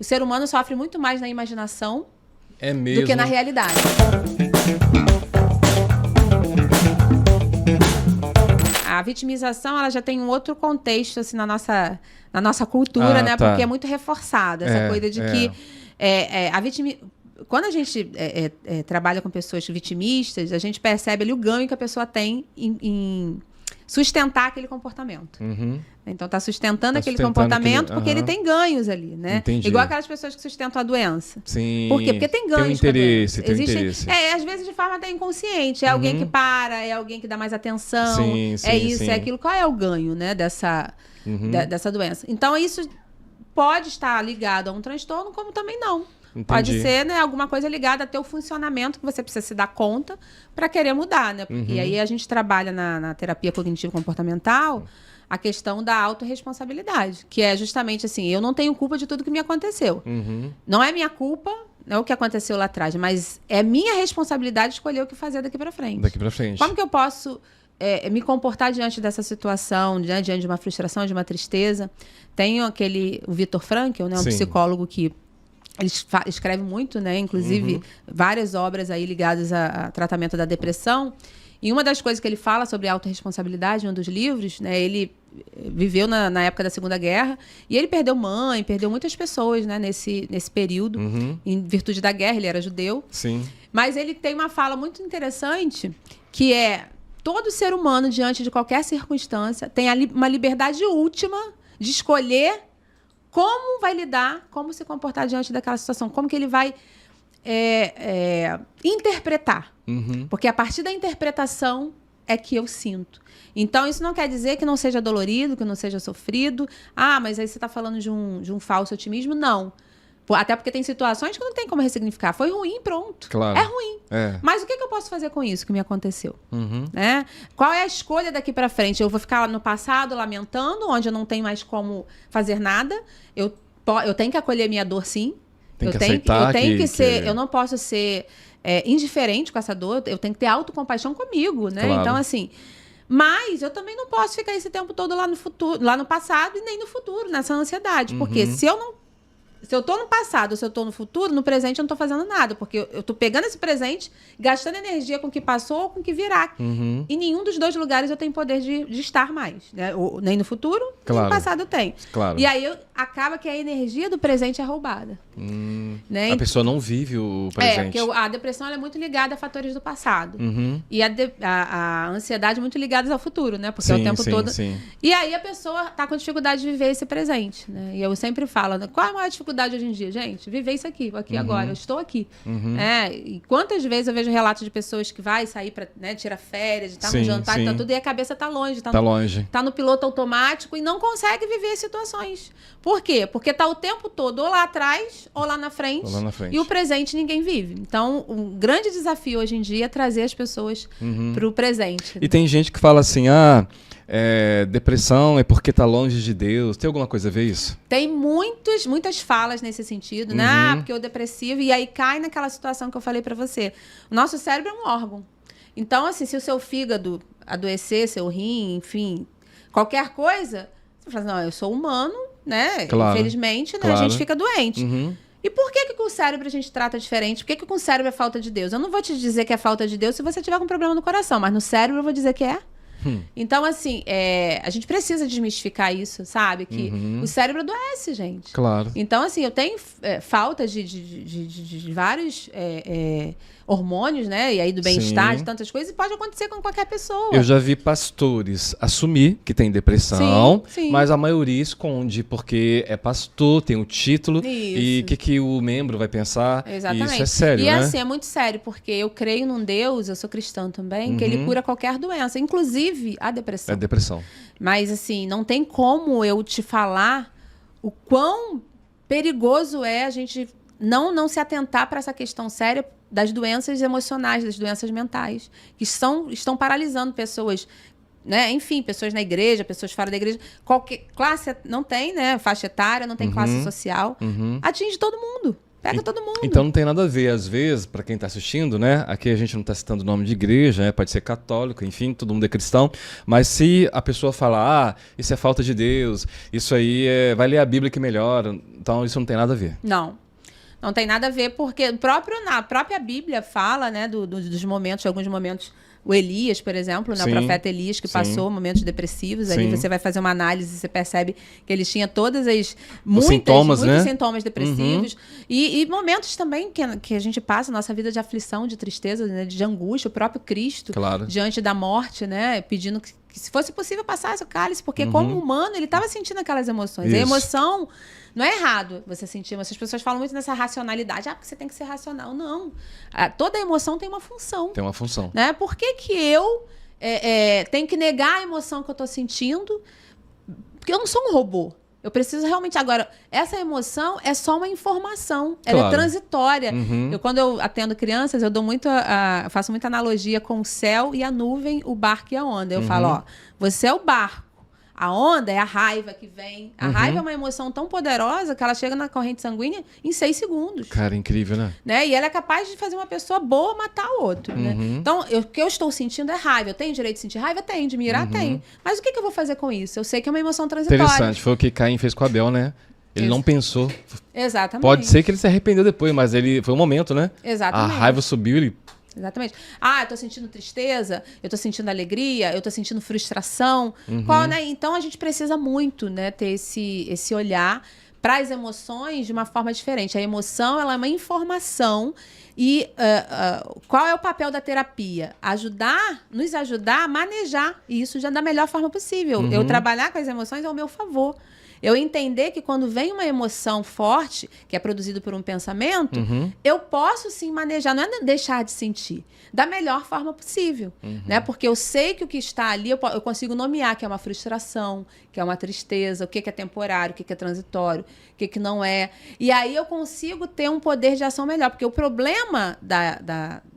O ser humano sofre muito mais na imaginação mesmo? do que na realidade. A vitimização, ela já tem um outro contexto assim, na nossa cultura, né? Tá. Porque é muito reforçada essa coisa de que quando a gente trabalha com pessoas vitimistas, a gente percebe ali o ganho que a pessoa tem em sustentar aquele comportamento. Uhum. Então, está sustentando aquele comportamento porque ele tem ganhos ali, né? Entendi. Igual aquelas pessoas que sustentam a doença. Sim. Por quê? Porque tem ganhos. Tem um interesse, tem um interesse. Às vezes de forma até inconsciente. É alguém que para, é alguém que dá mais atenção. Sim, é isso, sim. é aquilo. Qual é o ganho, né, dessa doença? Então, isso pode estar ligado a um transtorno, como também não. Entendi. Pode ser, né, alguma coisa ligada a teu funcionamento que você precisa se dar conta para querer mudar, né? E aí a gente trabalha na terapia cognitivo-comportamental a questão da autorresponsabilidade, que é justamente assim, eu não tenho culpa de tudo que me aconteceu. Não é minha culpa, não é o que aconteceu lá atrás, mas é minha responsabilidade escolher o que fazer daqui para frente. Daqui para frente. Como que eu posso me comportar diante dessa situação, diante de uma frustração, de uma tristeza? Tem o Viktor Frankl, né, um psicólogo que ele escreve muito, né? Inclusive, várias obras aí ligadas a tratamento da depressão. E uma das coisas que ele fala sobre autorresponsabilidade, em um dos livros, né? Ele viveu na época da Segunda Guerra e ele perdeu mãe, perdeu muitas pessoas, né? Nesse período, em virtude da guerra. Ele era judeu. Sim. Mas ele tem uma fala muito interessante, que é: todo ser humano, diante de qualquer circunstância, tem uma liberdade última de escolher como vai lidar, como se comportar diante daquela situação, como que ele vai interpretar. Porque a partir da interpretação é que eu sinto. Então, isso não quer dizer que não seja dolorido, que não seja sofrido. Ah, mas aí você está falando de um falso otimismo? Não. Até porque tem situações que não tem como ressignificar. Foi ruim, pronto. Claro. É ruim. Mas o que eu posso fazer com isso que me aconteceu? Né? Qual é a escolha daqui para frente? Eu vou ficar lá no passado lamentando, onde eu não tenho mais como fazer nada. Eu tenho que acolher minha dor, sim. Tem que aceitar eu não posso ser indiferente com essa dor. Eu tenho que ter autocompaixão comigo, né? Claro. Então, assim... Mas eu também não posso ficar esse tempo todo lá no passado e nem no futuro, nessa ansiedade. Porque se eu tô no passado, se eu tô no futuro, no presente eu não tô fazendo nada. Porque eu tô pegando esse presente, gastando energia com o que passou ou com o que virá. Em nenhum dos dois lugares eu tenho poder de estar mais. Né? Nem no futuro, nem no passado eu tenho. Claro. E aí acaba que a energia do presente é roubada. Né? A pessoa não vive o presente. Porque a depressão ela é muito ligada a fatores do passado. E a ansiedade é muito ligada ao futuro, né? Porque é o tempo todo... Sim. E aí a pessoa tá com dificuldade de viver esse presente. Né? E eu sempre falo, né? Qual é a maior dificuldade hoje em dia? Gente, viver isso aqui agora. Eu estou aqui. E quantas vezes eu vejo relatos de pessoas que vai sair para, né, tirar férias, estar no jantar, tá tudo, e a cabeça tá longe. Tá longe. Tá no piloto automático e não consegue viver as situações. Por quê? Porque tá o tempo todo ou lá atrás ou lá na frente. E o presente ninguém vive. Então, um grande desafio hoje em dia é trazer as pessoas pro presente. E tem gente que fala assim, depressão é porque tá longe de Deus. Tem alguma coisa a ver isso? Tem muitas falas nesse sentido, né? Porque o depressivo... E aí cai naquela situação que eu falei pra você. O nosso cérebro é um órgão. Então, assim, se o seu fígado adoecer, seu rim, enfim, qualquer coisa, você fala assim, não, eu sou humano, né? Claro. Infelizmente, né? Claro. A gente fica doente. E por que com o cérebro a gente trata diferente? Por que com o cérebro é falta de Deus? Eu não vou te dizer que é falta de Deus se você tiver com problema no coração, mas no cérebro eu vou dizer que é. Então, assim, a gente precisa desmistificar isso, sabe? Que o cérebro adoece, gente. Claro. Então, assim, eu tenho falta de vários hormônios, né? E aí do bem-estar, de tantas coisas, e pode acontecer com qualquer pessoa. Eu já vi pastores assumir que tem depressão, mas a maioria esconde, porque é pastor, tem o título, e o que o membro vai pensar. Exatamente. E isso é sério, né? E assim, é muito sério, porque eu creio num Deus, eu sou cristã também, que ele cura qualquer doença, inclusive a depressão. É depressão. Mas, assim, não tem como eu te falar o quão perigoso é a gente não se atentar para essa questão séria das doenças emocionais, das doenças mentais, que estão paralisando pessoas, né? Enfim, pessoas na igreja, pessoas fora da igreja. Qualquer classe não tem, né? Faixa etária, não tem classe social. Atinge todo mundo. Pega todo mundo. Então não tem nada a ver, às vezes, para quem está assistindo, né? Aqui a gente não está citando o nome de igreja, né? Pode ser católico, enfim, todo mundo é cristão. Mas se a pessoa falar, isso é falta de Deus, isso aí vai ler a Bíblia que melhora, então isso não tem nada a ver. Não tem nada a ver, porque a própria Bíblia fala, né, dos momentos, alguns momentos. O Elias, por exemplo, né, o profeta Elias, que passou momentos depressivos. Ali você vai fazer uma análise e você percebe que ele tinha todas muitos sintomas depressivos. E momentos também que a gente passa, nossa vida de aflição, de tristeza, né, de angústia. O próprio Cristo, diante da morte, né, pedindo que se fosse possível passasse o cálice, porque como humano ele estava sentindo aquelas emoções. A emoção... Não é errado você sentir, mas as pessoas falam muito nessa racionalidade. Porque você tem que ser racional. Não. Toda emoção tem uma função. Tem uma função. Né? Por que eu tenho que negar a emoção que eu estou sentindo? Porque eu não sou um robô. Eu preciso realmente... Agora, essa emoção é só uma informação. Ela é transitória. Quando eu atendo crianças, eu dou faço muita analogia com o céu e a nuvem, o barco e a onda. Eu falo, você é o barco. A onda é a raiva que vem. A raiva é uma emoção tão poderosa que ela chega na corrente sanguínea em 6 segundos. Cara, incrível, né? E ela é capaz de fazer uma pessoa boa matar o outro, né? Então, o que eu estou sentindo é raiva. Eu tenho direito de sentir raiva? Tenho. De me irar? Tenho. Mas o que eu vou fazer com isso? Eu sei que é uma emoção transitória. Interessante. Foi o que Caim fez com Abel, né? Ele não pensou. Exatamente. Pode ser que ele se arrependeu depois, mas foi um momento, né? Exatamente. A raiva subiu, ele... Exatamente. Eu tô sentindo tristeza, eu tô sentindo alegria, eu tô sentindo frustração. Né? Então, a gente precisa muito, né, ter esse olhar para as emoções de uma forma diferente. A emoção, ela é uma informação. E qual é o papel da terapia? Nos ajudar a manejar isso da melhor forma possível. Eu trabalhar com as emoções ao meu favor. Eu entender que quando vem uma emoção forte, que é produzida por um pensamento, eu posso sim manejar, não é deixar de sentir, da melhor forma possível. Né? Porque eu sei que o que está ali, eu consigo nomear que é uma frustração, que é uma tristeza, o que é temporário, o que é transitório, o que não é. E aí eu consigo ter um poder de ação melhor. Porque o problema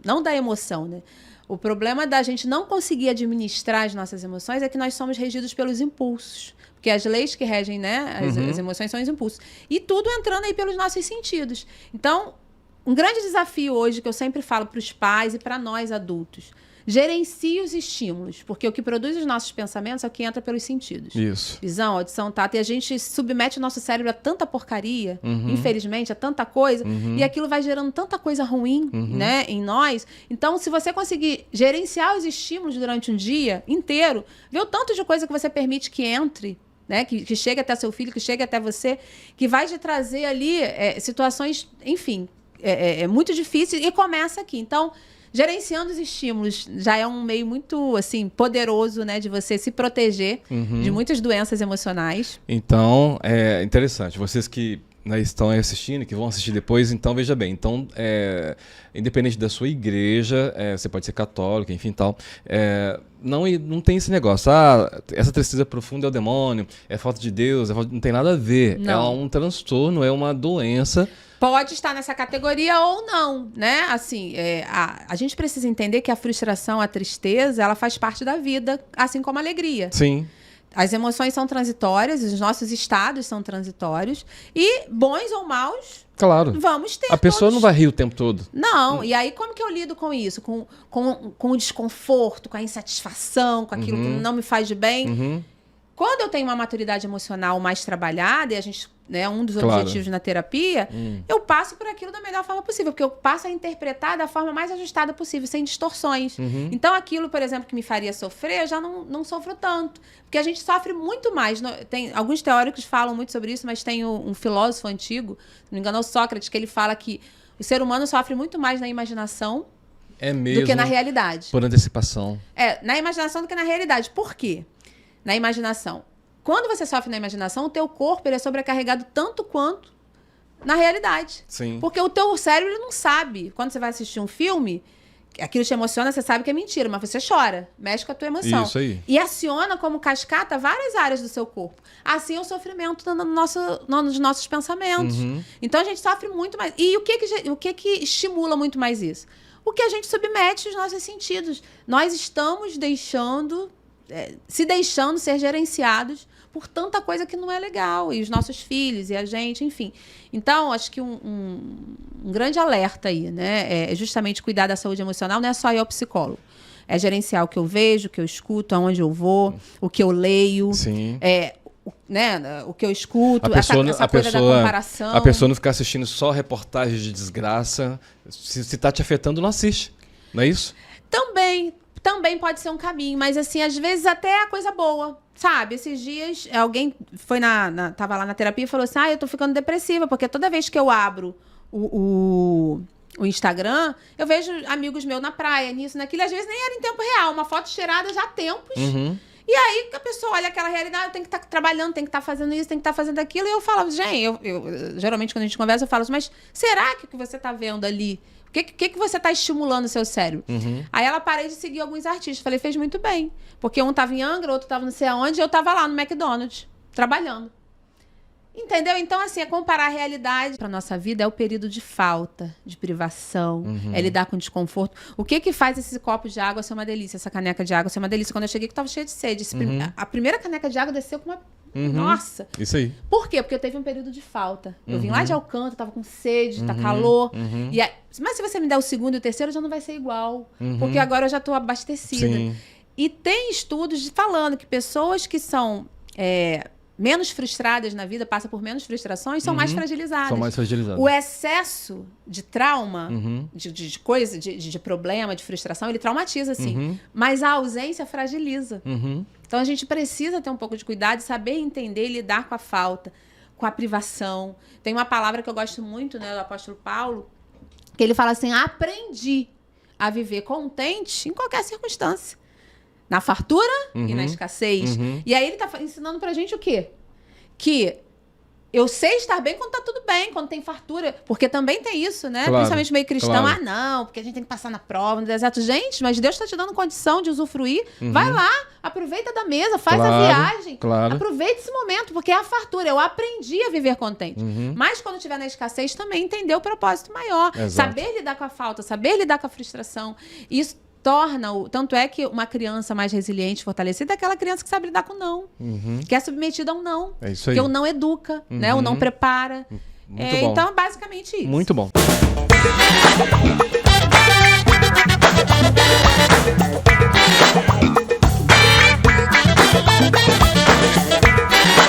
não da emoção, né? O problema da gente não conseguir administrar as nossas emoções é que nós somos regidos pelos impulsos. Porque as leis que regem, né, as emoções são os impulsos. E tudo entrando aí pelos nossos sentidos. Então, um grande desafio hoje que eu sempre falo para os pais e para nós adultos: gerencie os estímulos, porque o que produz os nossos pensamentos é o que entra pelos sentidos. Isso. Visão, audição, tato. E a gente submete o nosso cérebro a tanta porcaria, infelizmente, a tanta coisa, e aquilo vai gerando tanta coisa ruim, né, em nós. Então, se você conseguir gerenciar os estímulos durante um dia inteiro, ver o tanto de coisa que você permite que entre, né, que chegue até seu filho, que chegue até você, que vai te trazer ali situações, enfim, muito difíceis, e começa aqui. Então, gerenciando os estímulos já é um meio muito, assim, poderoso, né, de você se proteger de muitas doenças emocionais. Então, é interessante. Vocês que estão assistindo, que vão assistir depois, então veja bem. Então, independente da sua igreja, você pode ser católico, enfim, tal. Não tem esse negócio. Essa tristeza profunda é o demônio, é falta de Deus, não tem nada a ver. Não. É um transtorno, é uma doença. Pode estar nessa categoria ou não, né? Assim, a gente precisa entender que a frustração, a tristeza, ela faz parte da vida, assim como a alegria. Sim. As emoções são transitórias, os nossos estados são transitórios, e bons ou maus, claro, vamos ter. A pessoa não vai rir o tempo todo. Não, e aí como que eu lido com isso? Com o desconforto, com a insatisfação, com aquilo que não me faz de bem. Quando eu tenho uma maturidade emocional mais trabalhada, e a gente, né, um dos objetivos na terapia, eu passo por aquilo da melhor forma possível, porque eu passo a interpretar da forma mais ajustada possível, sem distorções. Então, aquilo, por exemplo, que me faria sofrer, eu já não sofro tanto. Porque a gente sofre muito mais. Tem, alguns teóricos falam muito sobre isso, mas tem um filósofo antigo, se não me engano, é o Sócrates, que ele fala que o ser humano sofre muito mais na imaginação do que na realidade. Por antecipação. Na imaginação do que na realidade. Por quê? Na imaginação. Quando você sofre na imaginação, o teu corpo ele é sobrecarregado tanto quanto na realidade. Sim. Porque o teu cérebro não sabe. Quando você vai assistir um filme, aquilo te emociona, você sabe que é mentira, mas você chora, mexe com a tua emoção. Isso aí. E aciona como cascata várias áreas do seu corpo. Assim é o sofrimento nos nossos pensamentos. Então a gente sofre muito mais. E o que estimula muito mais isso? O que a gente submete os nossos sentidos. Nós estamos se deixando ser gerenciados por tanta coisa que não é legal. E os nossos filhos, e a gente, enfim. Então, acho que um grande alerta aí, né? É justamente cuidar da saúde emocional, não é só ir ao psicólogo. É gerenciar o que eu vejo, o que eu escuto, aonde eu vou, o que eu leio. Sim. Né, o que eu escuto, essa coisa da comparação. A pessoa não ficar assistindo só reportagens de desgraça. Se tá te afetando, não assiste. Não é isso? Também pode ser um caminho, mas assim, às vezes até a coisa boa, sabe? Esses dias, alguém foi tava lá na terapia e falou assim, eu tô ficando depressiva, porque toda vez que eu abro o Instagram, eu vejo amigos meus na praia, nisso, naquilo, às vezes nem era em tempo real, uma foto tirada já há tempos. E aí a pessoa olha aquela realidade, eu tenho que estar trabalhando, tem que estar fazendo isso, tem que estar fazendo aquilo. E eu falo, gente, geralmente quando a gente conversa, eu falo assim, mas será que o que você está vendo ali, o que você está estimulando o seu cérebro? Aí ela parei de seguir alguns artistas. Falei, fez muito bem. Porque um estava em Angra, outro estava não sei aonde, e eu estava lá no McDonald's, trabalhando. Entendeu? Então, assim, é comparar a realidade para nossa vida é o período de falta, de privação, é lidar com desconforto. O que faz esse copo de água ser uma delícia, essa caneca de água ser uma delícia? Quando eu cheguei, que eu tava cheia de sede. A primeira caneca de água desceu com uma... Nossa! Isso aí. Por quê? Porque eu teve um período de falta. Eu vim lá de Alcântara, tava com sede, tá calor. E aí... Mas se você me der o segundo e o terceiro, já não vai ser igual. Porque agora eu já tô abastecida. Sim. E tem estudos falando que pessoas que são... menos frustradas na vida, passam por menos frustrações, são mais fragilizadas. São mais fragilizadas. O excesso de trauma, de coisa, de problema, de frustração, ele traumatiza, sim. Mas a ausência fragiliza. Então, a gente precisa ter um pouco de cuidado e saber entender e lidar com a falta, com a privação. Tem uma palavra que eu gosto muito, né, do apóstolo Paulo, que ele fala assim, aprendi a viver contente em qualquer circunstância. Na fartura e na escassez. E aí ele tá ensinando pra gente o quê? Que eu sei estar bem quando tá tudo bem, quando tem fartura. Porque também tem isso, né? Claro, principalmente meio cristão. claro. Não, porque a gente tem que passar na prova, no deserto. Gente, mas Deus tá te dando condição de usufruir. Vai lá, aproveita da mesa, faz a viagem. Claro. Aproveita esse momento, porque é a fartura. Eu aprendi a viver contente. Mas quando estiver na escassez, também entender o propósito maior. Exato. Saber lidar com a falta, saber lidar com a frustração. Isso tanto é que uma criança mais resiliente, fortalecida, é aquela criança que sabe lidar com não. Que é submetida a um não. É isso aí. Que o não educa, né? O não prepara. Muito bom. Então, basicamente isso. Muito bom.